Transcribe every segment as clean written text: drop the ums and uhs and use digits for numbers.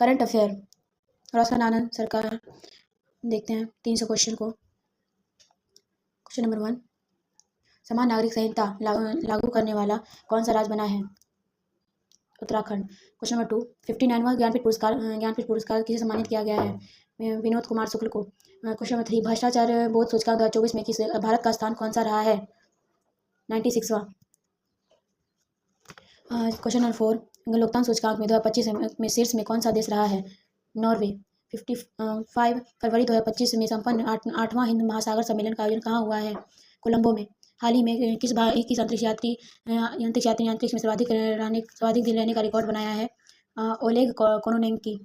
Current affair, रोशन आनंद सरकार। देखते हैं 300 क्वेश्चन को। क्वेश्चन नंबर 1, समान नागरिक संहिता लागू करने वाला कौन सा राज्य बना है? उत्तराखंड। क्वेश्चन नंबर 2, 59वां ज्ञानपीठ पुरस्कार किसे सम्मानित किया गया है? विनोद कुमार शुक्ल को। क्वेश्चन नंबर 3, भ्रष्टाचार बोध सूचकांक 2024 में किस भारत का स्थान कौन सा रहा है? 96वां। क्वेश्चन नंबर 4, लोकतांत्रिक सूचकांक में 2025 में शीर्ष में कौन सा देश रहा है? नॉर्वे। 55 फरवरी 2025 में संपन्न 8वां हिंद महासागर सम्मेलन का आयोजन कहाँ हुआ है? कोलंबो में। हाल ही में किस अंतरिक्ष यात्री ने अंतरिक्ष में सर्वाधिक दिन रहने का रिकॉर्ड बनाया है? ओलेग कोनोनेंकी।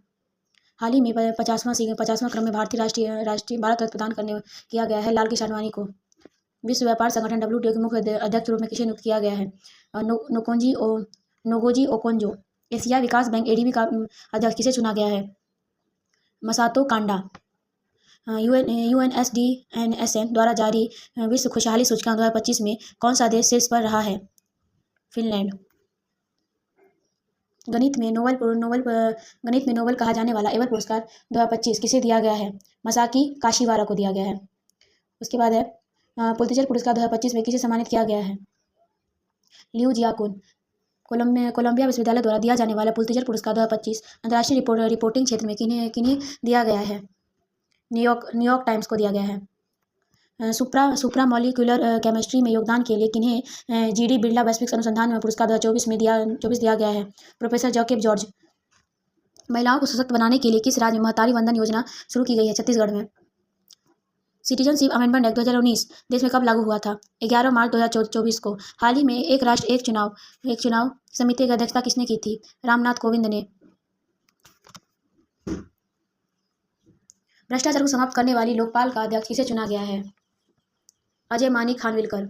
हाल ही में 50वां क्रम में भारत रत्न प्रदान किया गया है लाल कृष्ण आडवाणी को। विश्व व्यापार संगठन WTO के मुख्य अध्यक्ष रूप में किसे नियुक्त किया गया है? नोगोजी ओकोंजो। एशिया विकास बैंक ADB का अध्यक्ष किसे चुना गया है? मसातो कांडा। UNSDNSM द्वारा जारी विश्व खुशहाली सूचकांक 2025 में कौन सा देश शीर्ष पर रहा है? फिनलैंड। गणित में नोबेल कहा जाने वाला एबल पुरस्कार 2025 किसे दिया गया है? मसाकी काशिवारा को दिया गया है। उसके बाद है पुलित्जर पुरस्कार 2025 में किसे सम्मानित किया गया है? लियू जियाकुन। कोलंबिया विश्वविद्यालय द्वारा दिया जाने वाला पुलित्जर पुरस्कार 2025 अंतर्राष्ट्रीय रिपोर्टिंग क्षेत्र में किन्हें दिया गया है? न्यूयॉर्क टाइम्स को दिया गया है। सुप्रा मॉलिक्यूलर केमिस्ट्री में योगदान के लिए किन्हें GD बिरला वैश्विक अनुसंधान पुरस्कार 2024 में दिया गया है? Professor Jacob George. महिलाओं को सशक्त बनाने के लिए किस राज्य में महतारी वंदन योजना शुरू की गई है? छत्तीसगढ़ में। सिटीजनशिप अमेंडमेंट एक्ट 2019 देश में कब लागू हुआ था? 11 मार्च 2024 को। हाल ही में एक राष्ट्र एक चुनाव समिति की अध्यक्षता किसने की थी? रामनाथ कोविंद ने। भ्रष्टाचार को समाप्त करने वाली लोकपाल का अध्यक्ष किसे चुना गया है? Ajay Manik Khanwilkar.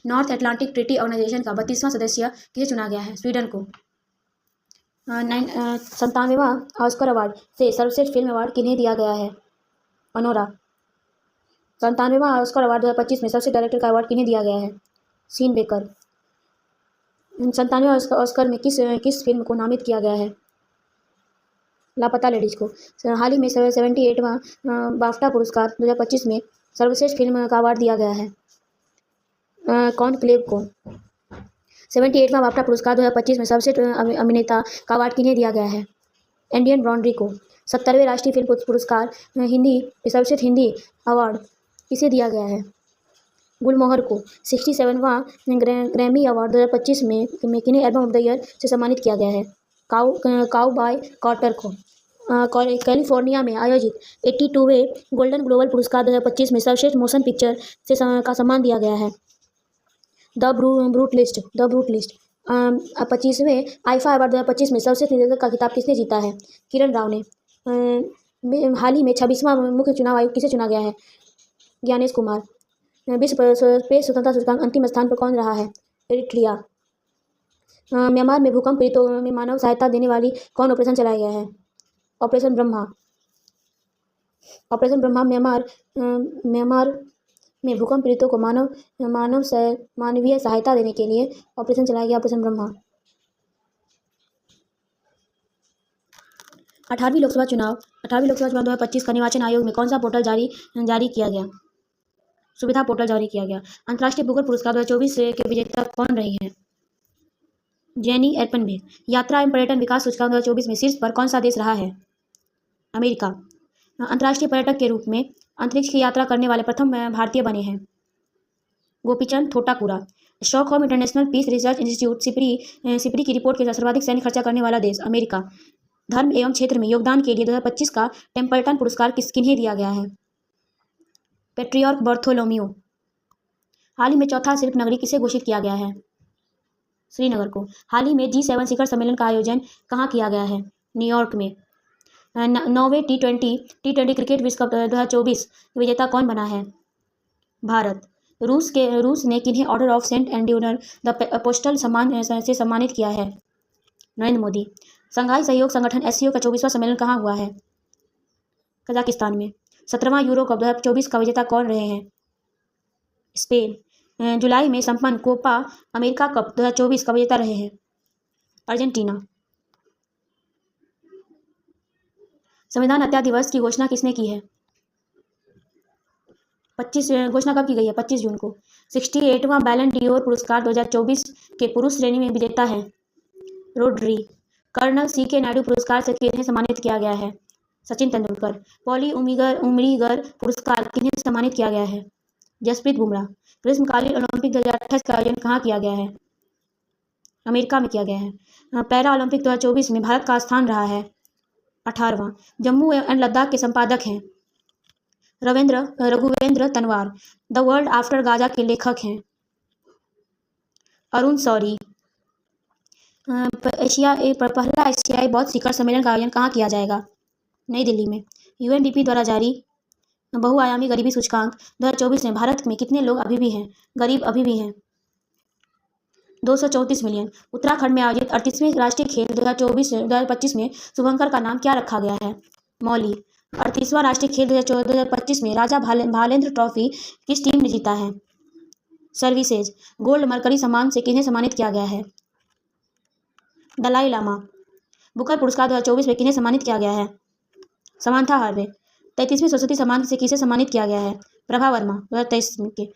North Atlantic Treaty Organization का 32वां सदस्य किसे चुना गया है? स्वीडन को। 97वां ऑस्कर अवार्ड से सर्वश्रेष्ठ फिल्म अवार्ड किन्हें दिया गया है? अनोरा। 97वां ऑस्कर अवार्ड 2025 में सर्वश्रेष्ठ डायरेक्टर का अवार्ड किन्हें दिया गया है? Scene baker. 97वें ऑस्कर में किस फिल्म को नामित किया गया है? लापता लेडीज को। हाल ही में 78वां बाफ्टा पुरस्कार 2025 में सर्वश्रेष्ठ फिल्म का अवार्ड दिया गया है कॉनक्लेव को। 78वां बाफ्टा पुरस्कार 2025 में सर्वश्रेष्ठ अभिनेता का अवार्ड किन्हें दिया गया है? एंडियन ब्रॉन्ड्री को। 70वें राष्ट्रीय फिल्म पुरस्कार सर्वश्रेष्ठ हिंदी अवार्ड किसे दिया गया है? गुलमोहर को। 67वां ग्रैमी अवार्ड 2025 में किन्हें एल्बम ऑफ द ईयर से सम्मानित किया गया है? काउबॉय कार्टर को। कैलिफोर्निया में आयोजित 82वें गोल्डन ग्लोब पुरस्कार 2025 में सर्वश्रेष्ठ मोशन पिक्चर का सम्मान दिया गया है द ब्रूट लिस्ट। 25वें आईफा अवार्ड 2025 में सर्वश्रेष्ठ निर्देशक का खिताब किसने जीता है? किरण राव ने। हाल ही में 26वां मुख्य चुनाव आयुक्त किसे चुना गया है? ज्ञानेश कुमार। विश्व प्रेस स्वतंत्रता सूचकांक अंतिम स्थान पर कौन रहा है? एरिट्रिया। म्यांमार में भूकंप पीड़ितों में मानव सहायता देने वाली कौन ऑपरेशन चलाया गया है? ऑपरेशन ब्रह्मा। म्यांमार में भूकंप पीड़ितों को मानवीय सहायता देने के लिए ऑपरेशन चलाया गया, ऑपरेशन ब्रह्मा। 18वीं लोकसभा चुनाव 2025 का निर्वाचन आयोग में कौन सा पोर्टल जारी किया गया? सुविधा पोर्टल जारी किया गया। अंतर्राष्ट्रीय बुकर पुरस्कार 2024 के विजेता कौन रही हैं? जेनी एर्पनबेक। यात्रा एवं पर्यटन विकास सूचकांक 2024 में शीर्ष पर कौन सा देश रहा है? अमेरिका। अंतर्राष्ट्रीय पर्यटक के रूप में अंतरिक्ष की यात्रा करने वाले प्रथम भारतीय बने हैं Gopichand Thotakura. Stockholm International Peace Research Institute SIPRI की रिपोर्ट के अनुसार सर्वाधिक सैन्य खर्चा करने वाला देश अमेरिका। धर्म एवं क्षेत्र में योगदान के लिए 2025 का टेम्पल्टन पुरस्कार किन्हें दिया गया है? पेट्रियर्क बर्थोलोम्यू। हाल ही में चौथा शिल्प नगरी किसे घोषित किया गया है? श्रीनगर को। हाल ही में G7 शिखर सम्मेलन का आयोजन कहाँ किया गया है? न्यूयॉर्क में। 9वें टी20 क्रिकेट विश्व कप 2024 विजेता कौन बना है? भारत। रूस ने किन्हें Order of Saint Andrew the Apostle सम्मान से सम्मानित किया है? नरेंद्र मोदी। संघाई सहयोग संगठन SCO का 24वां सम्मेलन कहाँ हुआ है? कजाकिस्तान में। 17वां यूरो कप 2024 का विजेता कौन रहे हैं? स्पेन। जुलाई में संपन्न कोपा अमेरिका कप 2024 का विजेता रहे हैं? अर्जेंटीना। संविधान हत्या दिवस की घोषणा किसने की है? 25 घोषणा कब की गई है? 25 जून को। 68वां बैलन डियोर पुरस्कार 2024 के पुरुष श्रेणी में विजेता है रोड्री। कर्नल CK नायडू पुरस्कार से किन्हें सम्मानित किया गया है? सचिन तेंदुलकर। पॉली उमरीगर पुरस्कार किन्हें सम्मानित किया गया है? जसप्रीत बुमराह। ग्रीष्मकालीन ओलंपिक 2028 का आयोजन कहाँ किया गया है? अमेरिका में किया गया है। पैरा ओलंपिक 2024 में भारत का स्थान रहा है 18वां। जम्मू एंड लद्दाख के संपादक हैं Raghuvendra Tanwar. The world after Gaza के लेखक हैं अरुण शौरी। पहला एशियाई बौद्ध शिखर सम्मेलन का आयोजन कहाँ किया जाएगा? नई दिल्ली में। UNDP द्वारा जारी बहुआयामी गरीबी सूचकांक 2024 में भारत में कितने लोग गरीब अभी भी हैं? 234 मिलियन। उत्तराखंड में आयोजित 38वें राष्ट्रीय खेल 2025 में शुभंकर का नाम क्या रखा गया है? मौली। 38वां राष्ट्रीय खेल 2025 में राजा भालेंद्र ट्रॉफी किस टीम ने जीता है? सर्विसेज। गोल्ड मरकरी सम्मान से किन्हें सम्मानित किया गया है? दलाई लामा। बुकर पुरस्कार 2024 में किन्हें सम्मानित किया गया है? Samantha Harvey. 33वें सरस्वती सम्मान से किसे सम्मानित किया गया है? प्रभा वर्मा 2023 के।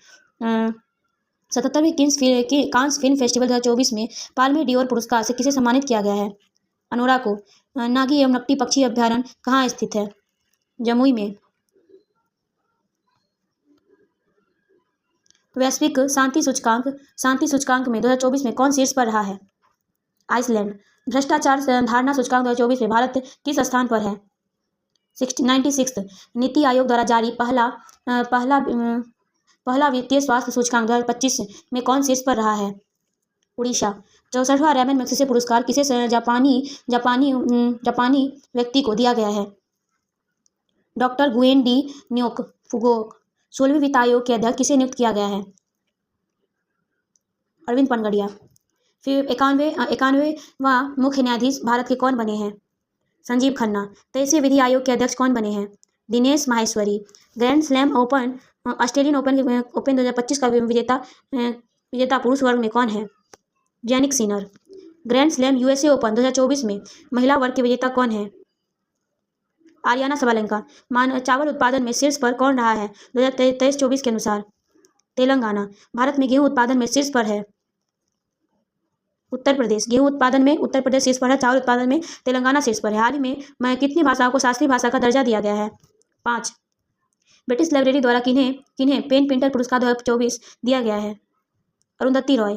77वें कांस फिल्म फेस्टिवल 2024 में पाल्मे डियोर पुरस्कार से किसे सम्मानित किया गया है? अनुरा को। नागी एवं नकटी पक्षी अभ्यारण्य कहाँ स्थित है? जमुई में। वैश्विक शांति सूचकांक में 2024 में कौन शीर्ष पर रहा है? आइसलैंड। भ्रष्टाचार धारणा सूचकांक 2024 में भारत किस स्थान पर है? 96। नीति आयोग द्वारा जारी पहला वित्तीय स्वास्थ्य सूचकांक 2025 में कौन शीर्ष पर रहा है? उड़ीसा। 64वां रैमन मैग्सेसे पुरस्कार किसे जापानी व्यक्ति को दिया गया है? Doctor गुएन D न्योक फुगोक। 16वीं वित्त आयोग के अध्यक्ष किसे नियुक्त किया गया है? अरविंद पनगड़िया। फिर 91वां मुख्य न्यायाधीश भारत के कौन बने हैं? संजीव खन्ना। 23वें विधि आयोग के अध्यक्ष कौन बने हैं? Dinesh Maheshwari. Grand slam open Australian open 2025 का विजेता पुरुष वर्ग में कौन है? Jannik Sinner. Grand slam USA open 2024 में महिला वर्ग के विजेता कौन है? Aryna Sabalenka. चावल उत्पादन में शीर्ष पर कौन रहा है 2023-24 के अनुसार? तेलंगाना। भारत में गेहूं उत्पादन में शीर्ष पर है उत्तर प्रदेश। गेहूं उत्पादन में उत्तर प्रदेश शीर्ष पर है। चावल उत्पादन में तेलंगाना शीर्ष पर है। हाल ही में कितनी भाषाओं को शास्त्रीय भाषा का दर्जा दिया गया है? 5। ब्रिटिश लाइब्रेरी द्वारा किन्हें पेन प्रिंटर पुरस्कार 2024 दिया गया है? अरुंधति रॉय।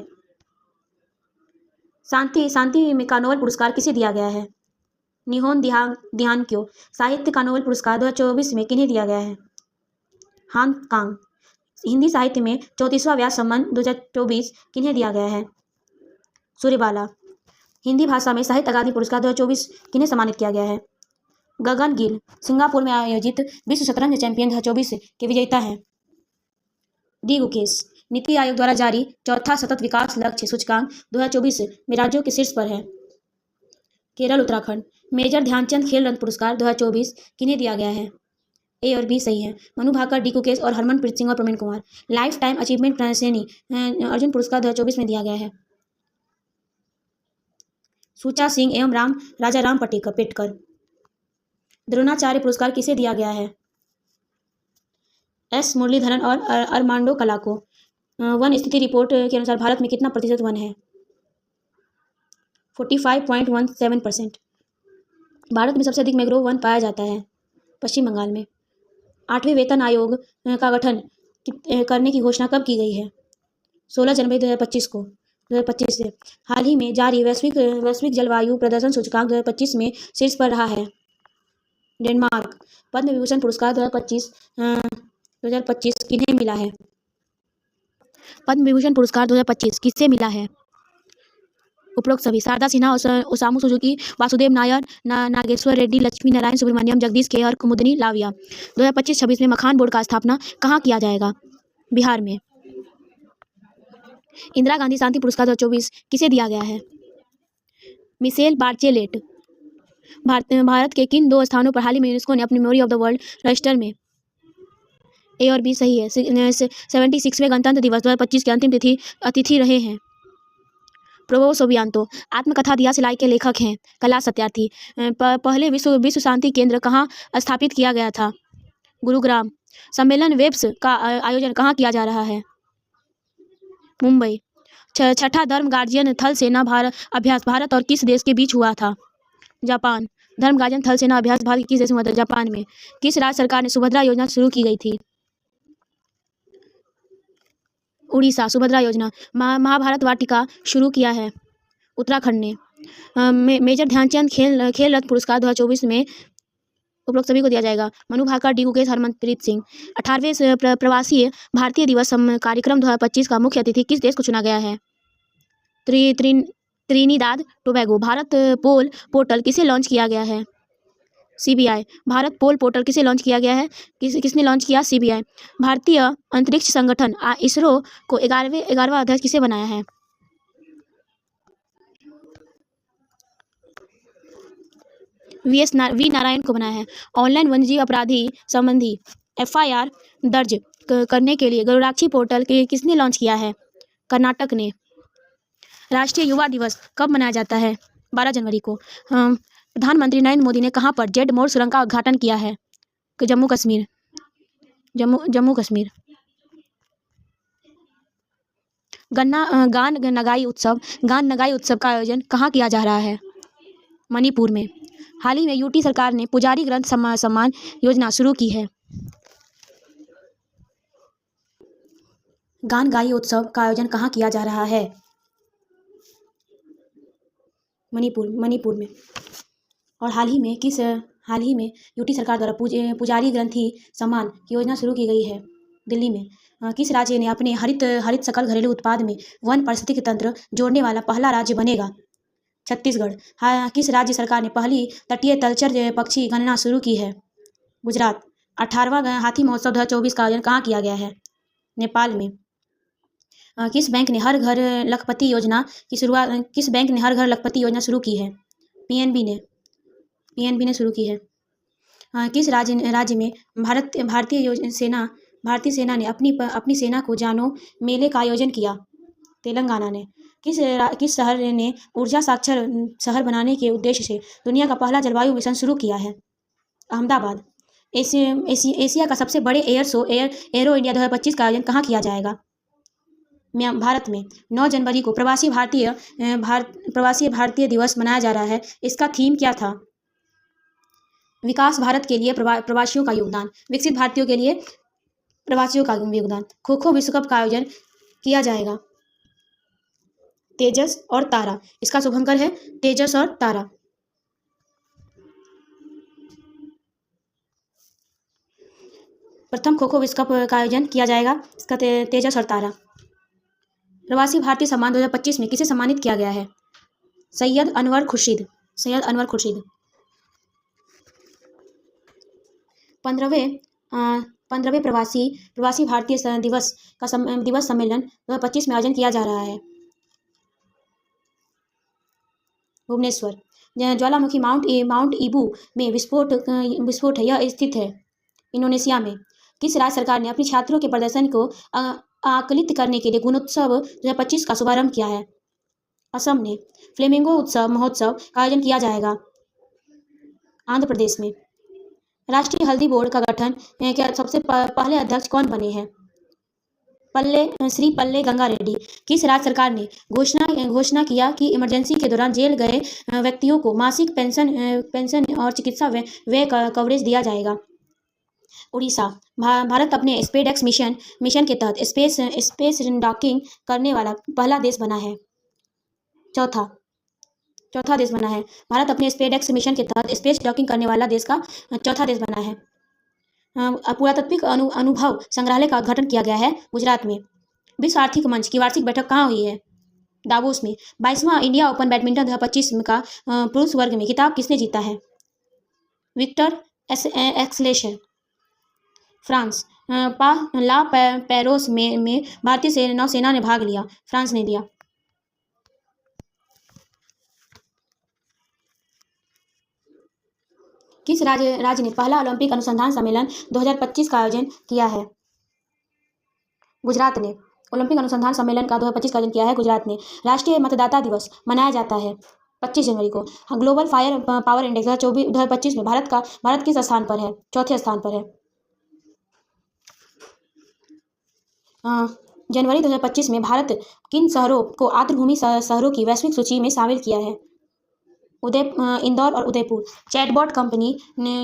शांति का नोबेल पुरस्कार किसे दिया गया है? निहोन ध्यानक्यो। साहित्य का नोबेल पुरस्कार 2024 में किन्हें दिया गया है? हान कांग। हिंदी साहित्य में 34वां व्यास सम्मान 2024 किन्हें दिया गया है? सूर्यबाला। हिंदी भाषा में साहित्य अकादमी पुरस्कार 2024 किन्हें सम्मानित किया गया है? गगन गिल। सिंगापुर में आयोजित विश्व शतरंज चैंपियन 2024 के विजेता हैं डी गुकेश। नीति आयोग द्वारा जारी चौथा सतत विकास लक्ष्य सूचकांक 2024 में राज्यों के शीर्ष पर है केरल, उत्तराखंड। मेजर ध्यानचंद खेल रत्न पुरस्कार 2024 किन्हें दिया गया है? A और B सही है। मनु भाकर, डी गुकेश और हरमनप्रीत सिंह और Praveen Kumar. Life time achievement श्रेणी अर्जुन पुरस्कार 2024 में दिया गया है सुचा सिंह एवं राजा राम पेटकर। द्रोणाचार्य पुरस्कार किसे दिया गया है? S मुरलीधरन और अरमांडो कला को। वन स्थिति रिपोर्ट के अनुसार भारत में कितना प्रतिशत वन है? 45.17%। भारत में सबसे अधिक मैंग्रोव वन पाया जाता है पश्चिम बंगाल में। 8वें वेतन आयोग का गठन करने की घोषणा कब की गई है? 16 जनवरी 2025 से। हाल ही में जारी वैश्विक जलवायु प्रदर्शन सूचकांक 2025 में शीर्ष पर रहा है डेनमार्क। पद्म विभूषण पुरस्कार 2025 किन्हें मिला है? पद्म विभूषण पुरस्कार 2025 किससे मिला है? उपरोक्त सभी। शारदा सिन्हा, ओसामू सुजुकी, वासुदेव नायर, नागेश्वर रेड्डी, लक्ष्मी नारायण सुब्रमण्यम, जगदीश के और कुमुदनी लाविया। 2025-26 में मखान बोर्ड का स्थापना कहाँ किया जाएगा? बिहार में। इंदिरा गांधी शांति पुरस्कार 2024 किसे दिया गया है? Michel Bachelet. भारत के किन 2 स्थानों पर हाल ही में यूनेस्को ने अपनी memory of the world register में? A और B सही है। 76वें गणतंत्र दिवस 2025 के अंतिम अतिथि रहे हैं प्रोवो सोबियांतो आत्मकथा दिया सिलाई के लेखक हैं। कैलाश सत्यार्थी पहले विश्व शांति केंद्र कहाँ स्थापित किया गया था? गुरुग्राम। सम्मेलन वेब्स का आयोजन कहाँ किया जा रहा है? मुंबई। छठा धर्म गार्जियन थल सेना अभ्यास भारत और किस देश के बीच हुआ था? जापान। धर्म गार्जियन थल सेना अभ्यास भारत किस देश में हुआ था? जापान में। किस राज्य सरकार ने सुभद्रा योजना शुरू की गई थी? उड़ीसा। सुभद्रा योजना। महाभारत वाटिका शुरू किया है? उत्तराखंड ने। मेजर ध्यानचंद खेल रत्न पुरस्कार 2024 में उपरोक्त सभी को दिया जाएगा। मनु भाकर, डी गुकेश, हरमनप्रीत सिंह। 18वें प्रवासी भारतीय दिवस कार्यक्रम 2025 का मुख्य अतिथि किस देश को चुना गया है? Trinidad Tobago. भारत पोल पोर्टल किसे लॉन्च किया गया है? CBI। भारत पोल पोर्टल किसे लॉन्च किया गया है? किसने लॉन्च किया? CBI। भारतीय अंतरिक्ष संगठन इसरो को 11वां अध्यक्ष किसे बनाया है? वी नारायण को बनाया है। ऑनलाइन वन्यजीव अपराधी संबंधी FIR दर्ज करने के लिए गरुड़ाक्षी पोर्टल किसने लॉन्च किया है? कर्नाटक ने। राष्ट्रीय युवा दिवस कब मनाया जाता है? 12 जनवरी को। प्रधानमंत्री नरेंद्र मोदी ने कहां पर जेड मोड़ सुरंग का उद्घाटन किया है? जम्मू कश्मीर। जम्मू कश्मीर। गान नगाई उत्सव का आयोजन कहाँ किया जा रहा है? मणिपुर में। हाल ही में UT सरकार ने पुजारी ग्रंथ सम्मान योजना शुरू की है। गान गाई उत्सव का आयोजन कहाँ किया जा रहा है? मणिपुर में। और हाल ही में UT सरकार द्वारा पुजारी ग्रंथी सम्मान की योजना शुरू की गई है दिल्ली में। किस राज्य ने अपने हरित सकल घरेलू उत्पाद में वन पारिस्थितिकी तंत्र जोड़ने वाला पहला राज्य बनेगा? छत्तीसगढ़। किस राज्य सरकार ने पहली तटीय तलचर पक्षी गणना शुरू की है? गुजरात। 18वां हाथी महोत्सव 2024 का आयोजन कहाँ किया गया है? नेपाल में। किस बैंक ने हर घर लखपति योजना शुरू की है? PNB ने शुरू की है। किस राज्य में भारतीय सेना ने अपनी सेना को जानो मेले का आयोजन किया? तेलंगाना ने। किस शहर ने ऊर्जा साक्षर शहर बनाने के उद्देश्य से दुनिया का पहला जलवायु मिशन शुरू किया है? अहमदाबाद। एशिया का सबसे बड़े एरो इंडिया 2025 का आयोजन कहाँ किया जाएगा? भारत में। 9 जनवरी को प्रवासी भारतीय दिवस मनाया जा रहा है। इसका थीम क्या था? विकास भारत के लिए प्रवासियों का योगदान, विकसित भारतीयों के लिए प्रवासियों का योगदान। खो खो विश्व कप का आयोजन किया जाएगा? तेजस और तारा। इसका शुभंकर है तेजस और तारा। प्रथम खो खो विश्व कप का आयोजन किया जाएगा इसका तेजस और तारा। प्रवासी भारतीय सम्मान 2025 में किसे सम्मानित किया गया है? सैयद अनवर खुर्शीद। 15वें प्रवासी भारतीय दिवस सम्मेलन 2025 में आयोजन किया जा रहा है भुवनेश्वर। ज्वालामुखी माउंट ईबू में विस्फोट है। यह स्थित है इंडोनेशिया में। किस राज्य सरकार ने अपने छात्रों के प्रदर्शन को आकलित करने के लिए गुणोत्सव 2025 का शुभारंभ किया है? असम ने। फ्लेमिंगो महोत्सव का आयोजन किया जाएगा आंध्र प्रदेश में। राष्ट्रीय हल्दी बोर्ड का गठन क्या सबसे पहले अध्यक्ष कौन बने हैं? श्री पल्ले गंगा रेड्डी। किस राज्य सरकार ने घोषणा किया कि इमरजेंसी के दौरान जेल गए व्यक्तियों को मासिक पेंशन और चिकित्सा व्यय कवरेज दिया जाएगा? उड़ीसा। भारत अपने स्पेसएक्स मिशन के तहत स्पेस डॉकिंग करने वाला पहला देश बना है। चौथा देश बना है। भारत अपने स्पेसएक्स मिशन के तहत स्पेस डॉकिंग करने वाला देश का चौथा देश बना है। पुरातात्विक अनुभव संग्रहालय का उद्घाटन किया गया है गुजरात में। विश्व आर्थिक मंच की वार्षिक बैठक कहाँ हुई है? दावोस में। 22वां इंडिया ओपन बैडमिंटन 2025 का पुरुष वर्ग में खिताब किसने जीता है? Victor acceleration. फ्रांस। पेरोस में भारतीय नौसेना ने भाग लिया। फ्रांस ने लिया। किस राज्य ने पहला ओलंपिक अनुसंधान सम्मेलन 2025 का आयोजन किया है? गुजरात ने। ओलंपिक अनुसंधान सम्मेलन का 2025 का आयोजन किया है गुजरात में। राष्ट्रीय मतदाता दिवस मनाया जाता है 25 जनवरी को। ग्लोबल फायर पावर इंडेक्स 2025 में भारत किस स्थान पर है? चौथे स्थान पर है। जनवरी 2025 में भारत किन शहरों को आर्द्रभूमि शहरों की वैश्विक सूची में शामिल किया है? इंदौर और उदयपुर। चैटबॉट कंपनी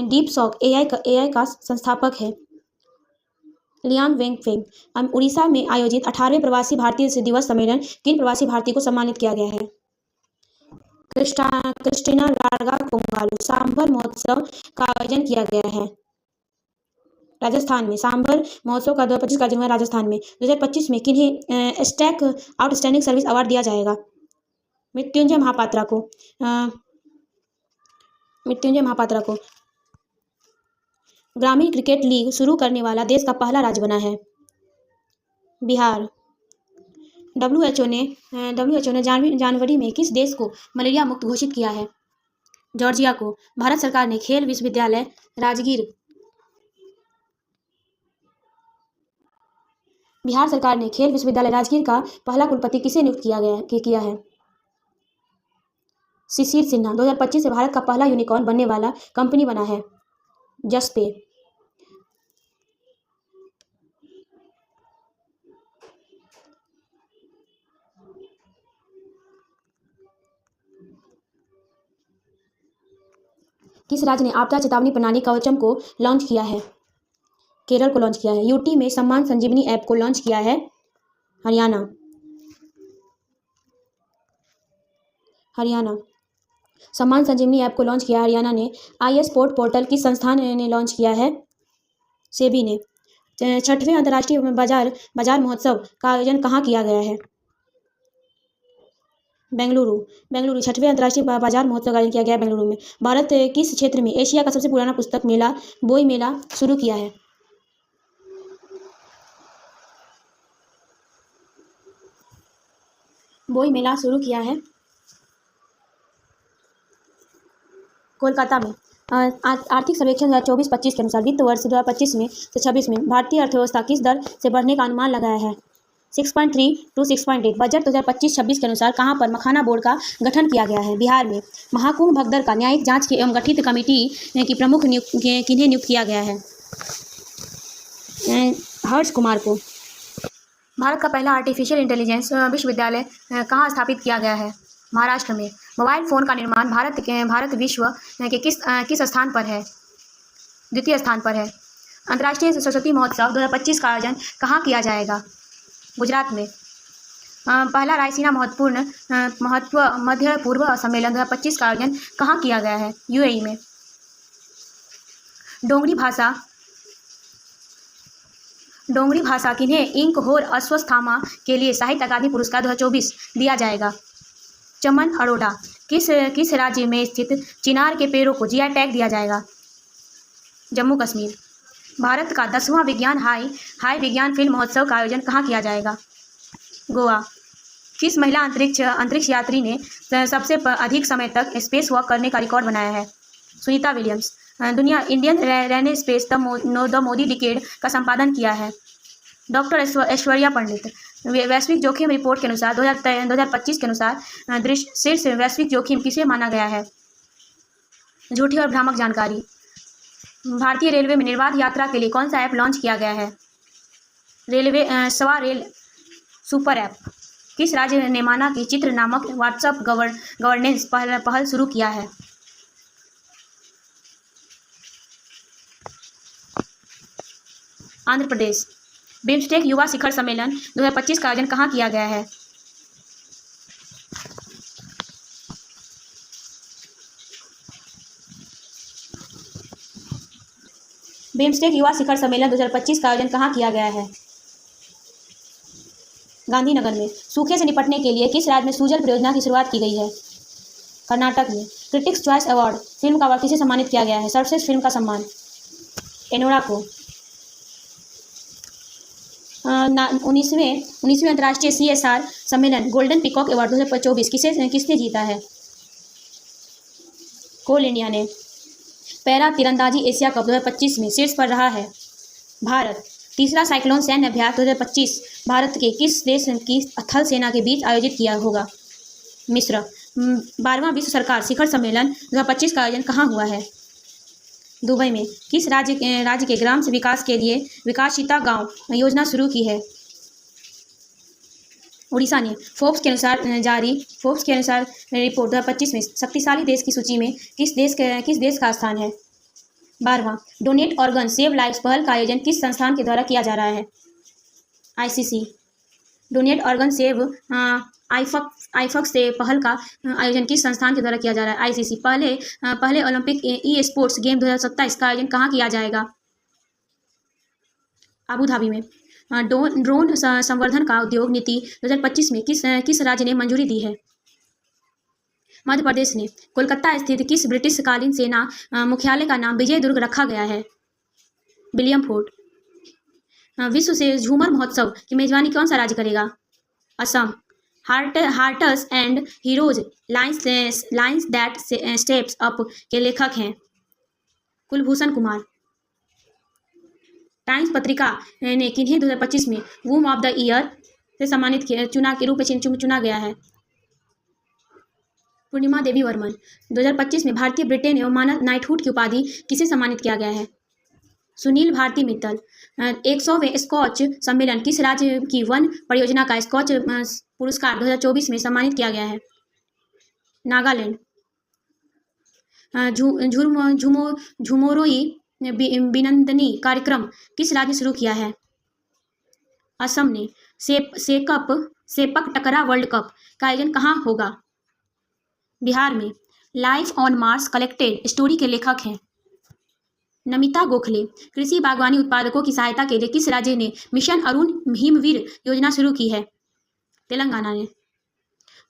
डीपसॉक एआई का संस्थापक है लियांग वेंगफेंग। उड़ीसा में आयोजित 18वें प्रवासी भारतीय दिवस सम्मेलन किन प्रवासी भारतीय को सम्मानित किया गया है? क्रिस्टिना लार्गा कोंगालू। सांभर महोत्सव का आयोजन किया गया है राजस्थान में। सांभर महोत्सव का 2025 का आयोजन हुआ राजस्थान में। 2025 में किन्हें स्टैक आउटस्टैंडिंग सर्विस अवार्ड दिया जाएगा? मृत्युंजय महापात्रा को। ग्रामीण क्रिकेट लीग शुरू करने वाला देश का पहला राज्य बना है बिहार। डब्ल्यूएचओ ने जनवरी में किस देश को मलेरिया मुक्त घोषित किया है? जॉर्जिया को। भारत सरकार ने खेल विश्वविद्यालय राजगीर बिहार सरकार ने खेल विश्वविद्यालय राजगीर का पहला कुलपति किसे नियुक्त किया है? शिशिर सिन्हा। 2025 से भारत का पहला यूनिकॉर्न बनने वाला कंपनी बना है जसपे। किस राज्य ने आपदा चेतावनी प्रणाली कवचम को लॉन्च किया है? केरल को लॉन्च किया है। यूटी में सम्मान संजीवनी ऐप को लॉन्च किया है हरियाणा। सम्मान संजीवनी ऐप को लॉन्च किया हरियाणा ने। आई स्पोर्ट पोर्टल किस संस्थान ने लॉन्च किया है? सेबी ने। 6वें अंतर्राष्ट्रीय बाजार महोत्सव का आयोजन कहाँ किया गया है? बेंगलुरु। 6वें अंतर्राष्ट्रीय बाजार महोत्सव का आयोजन किया गया है बेंगलुरु में। भारत किस क्षेत्र में एशिया का सबसे पुराना पुस्तक मेला बोई मेला शुरू किया है? बोई मेला शुरू किया है कोलकाता में। आर्थिक सर्वेक्षण 2024-25 के अनुसार वित्त वर्ष 2025 में से 26 में भारतीय अर्थव्यवस्था किस दर से बढ़ने का अनुमान लगाया है? 6.3 to 6.8। बजट 2025-26 के अनुसार कहां पर मखाना बोर्ड का गठन किया गया है? बिहार में। महाकुंभ भगदड़ का न्यायिक जांच एवं गठित कमेटी की प्रमुख किन्हें नियुक्त किया गया है? हर्ष कुमार को। भारत का पहला आर्टिफिशियल इंटेलिजेंस विश्वविद्यालय कहाँ स्थापित किया गया है? महाराष्ट्र में। मोबाइल फ़ोन का निर्माण भारत विश्व के किस स्थान पर है? द्वितीय स्थान पर है। अंतर्राष्ट्रीय सरस्वती महोत्सव 2025 का आयोजन कहाँ किया जाएगा? गुजरात में। पहला रायसीना मध्य पूर्व सम्मेलन 2025 का आयोजन कहाँ किया गया है? यूएई में। डोंगरी भाषा किन्हें इंक होर अश्वत्थामा के लिए साहित्य अकादमी पुरस्कार 2024 दिया जाएगा? चमन अरोड़ा। किस राज्य में स्थित चिनार के पेड़ों को जीआई टैग दिया जाएगा? जम्मू कश्मीर। भारत का 10वां विज्ञान हाई विज्ञान फिल्म महोत्सव का आयोजन कहाँ किया जाएगा? गोवा। किस महिला अंतरिक्ष यात्री ने सबसे अधिक समय तक स्पेस वॉक करने का रिकॉर्ड बनाया है? Sunita Williams. Indian Renaissance the Modi decade का संपादन किया है डॉक्टर ऐश्वर्या पंडित। वैश्विक जोखिम रिपोर्ट के अनुसार 2025 के अनुसार शीर्ष वैश्विक जोखिम किसे माना गया है? झूठी और भ्रामक जानकारी। भारतीय रेलवे में निर्बाध यात्रा के लिए कौन सा ऐप लॉन्च किया गया है? सवा रेल सुपर ऐप। किस राज्य ने माना कि चित्र नामक व्हाट्सएप गवर्नेंस पहल शुरू किया है? आंध्र प्रदेश। बिम्स्टेक युवा शिखर सम्मेलन 2025 का आयोजन कहाँ किया गया है? बिम्स्टेक युवा शिखर सम्मेलन 2025 का आयोजन कहाँ किया गया है? गांधीनगर में। सूखे से निपटने के लिए किस राज्य में सूजल परियोजना की शुरुआत की गई है? कर्नाटक में। क्रिटिक्स चॉइस अवार्ड फिल्म का अवार्ड किसे सम्मानित किया गया है? सर्वश्रेष्ठ फिल्म का सम्मान एनोरा को। 19वें अंतर्राष्ट्रीय CSR सम्मेलन गोल्डन पीकॉक अवार्ड 2024 किसने जीता है? कोल इंडिया ने। पैरा तीरंदाजी एशिया कप 2025 में शीर्ष पर रहा है भारत। तीसरा साइक्लोन सैन्य अभ्यास 2025 भारत के किस देश की थल सेना के बीच आयोजित किया होगा? मिस्र। 12वां विश्व सरकार शिखर सम्मेलन 2025 का आयोजन कहाँ हुआ है? दुबई में। किस राज्य के ग्राम से विकास के लिए विकासशीता गांव योजना शुरू की है? उड़ीसा ने। फोर्ब्स के अनुसार रिपोर्ट 2025 में शक्तिशाली देश की सूची में किस देश का स्थान है? 12वां। डोनेट ऑर्गन सेव लाइव्स पहल का आयोजन किस संस्थान के द्वारा किया जा रहा है? ICC। डोनेट ऑर्गन सेव आईफक से पहल का आयोजन किस संस्थान के द्वारा किया जा रहा है? ICC। पहले ओलंपिक ई स्पोर्ट्स गेम 2027 का आयोजन कहाँ किया जाएगा? अबू धाबी में। ड्रोन संवर्धन का उद्योग नीति 2025 में किस राज्य ने मंजूरी दी है? मध्य प्रदेश ने। कोलकाता स्थित किस ब्रिटिश कालीन सेना मुख्यालय का नाम विजय दुर्ग रखा गया है? William fort. विश्व से झूमर महोत्सव की मेजबानी कौन सा राज्य करेगा? Assam. Hearts and heroes lines that steps up के लेखक हैं कुलभूषण कुमार। टाइम्स पत्रिका ने किन्हें 2025 में वूम ऑफ द ईयर से सम्मानित के रूप में चुना गया है? पूर्णिमा देवी वर्मन। 2025 में भारतीय ब्रिटेन एवं मानद नाइटहुड की उपाधि किसे सम्मानित किया गया है? सुनील भारती मित्तल। 100वें स्कॉच सम्मेलन किस राज्य की वन परियोजना का स्कॉच पुरस्कार 2024 में सम्मानित किया गया है? नागालैंड। झुमोरोई बिनंदनी कार्यक्रम किस राज्य ने शुरू किया है? असम ने। सेपक टकरा वर्ल्ड कप का आयोजन कहाँ होगा? बिहार में। Life on Mars collected story के लेखक हैं नमिता गोखले। कृषि बागवानी उत्पादकों की सहायता के लिए किस राज्य ने मिशन अरुण हिमवीर योजना शुरू की है? तेलंगाना ने।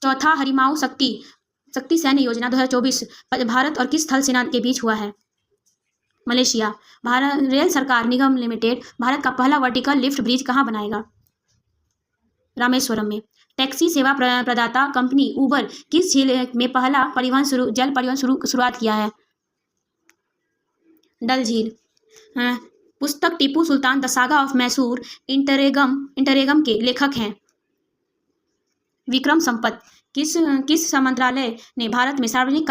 चौथा हरिमाऊ शक्ति सैन्य योजना 2024 भारत और किस थल सेना के बीच हुआ है? मलेशिया। भारत रेल सरकार निगम लिमिटेड भारत का पहला वर्टिकल लिफ्ट ब्रिज कहाँ बनाएगा? रामेश्वरम में। टैक्सी सेवा प्रदाता कंपनी उबर किस झील में पहला जल परिवहन शुरुआत किया है? डल झील। पुस्तक Tipu Sultan the saga of Mysore इंटरेगम के लेखक हैं विक्रम संपत। किस मंत्रालय ने भारत में सार्वजनिक